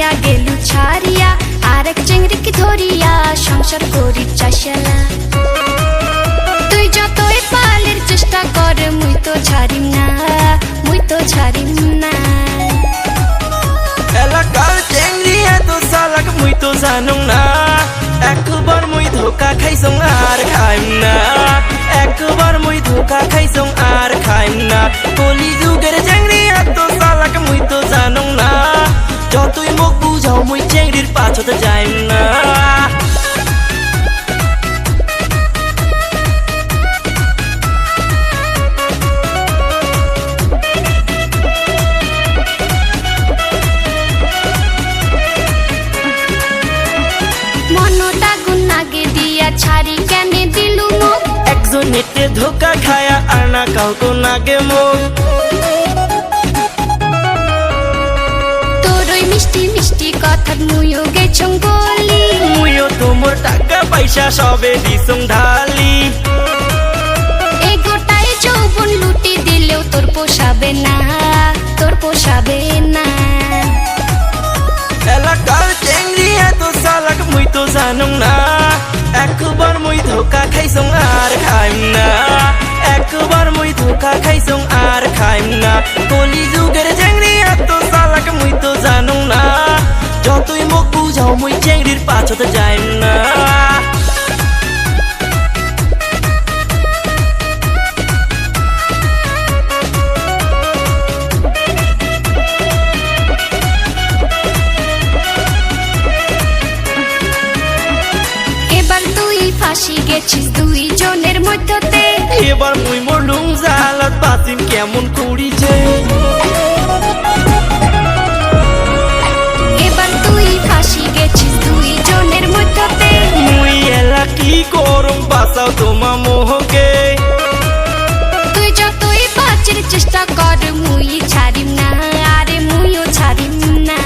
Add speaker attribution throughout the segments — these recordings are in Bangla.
Speaker 1: দিয়া গেলু ছাড়িয়া আরেক চেংড়িকে ধরিয়া সংসার করি চাষালা তুই যতই পালের চেষ্টা কর মুই তো ছাড়িম না মুই তো ছাড়িম না
Speaker 2: এলাকার চেংড়ি এত চালাক মুই তো জানুম না একবার মুই ধোকা খাইছং আর খাইম না একবার মুই ধোকা খাইছং আর খাইম না কলি যুগের চেংড়ি এত চালাক মুই তো জানুম না যতই মুখ বুঝাও মুই চেংড়ির পাছতে যাইম না
Speaker 1: ছাড়ি কেনে দিলু মুখ
Speaker 2: একজনেতে ধোকা খায়া আর না কাউকে নাগে মুখ
Speaker 1: তোর ওই মিষ্টি মিষ্টি কথা মুইও গেছং গলি
Speaker 2: মুইও তোমার টাকা পয়সা সবে দিছং ঢালি
Speaker 1: এই গোটাই যৌবন লুটি দিলেও তোর পোষাবে না তোর পোষাবে না
Speaker 2: এলাকার চেংড়ি এত চালাক মুই তো জানুম না একবার মুই ধোকা খাইছং আর খাইম না একবার মুই ধোকা খাইছং আর খাইম না কলি যুগের চেংড়ি এত চালাক মুই তো জানুম না যতই মুখ বুঝাও মুই চেংড়ির পাছতে যাইম না
Speaker 1: ফাঁসি গেছিস দুই জনের মধ্যতে
Speaker 2: এবার মুই মরলুম জালাত বাসিম কেমন করিছে
Speaker 1: এবার তুই ফাঁসি গেছিস দুই জনের মধ্যতে
Speaker 2: মুই এলা কি করম বাঁচাও তোমা মোহকে
Speaker 1: তুই যতই বাঁচার চেষ্টা কর মুই ছাড়িম না আরে মুইও ছাড়িম না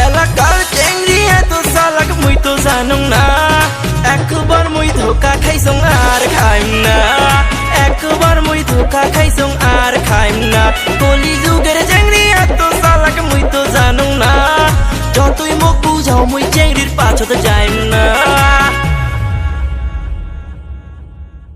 Speaker 2: এলাকার চেংড়ি এত চালাক মুই তো জানুম না একবার মুই ধোকা খাইছং আর খাইম না একবার মুই ধোকা খাইছং আর খাইম না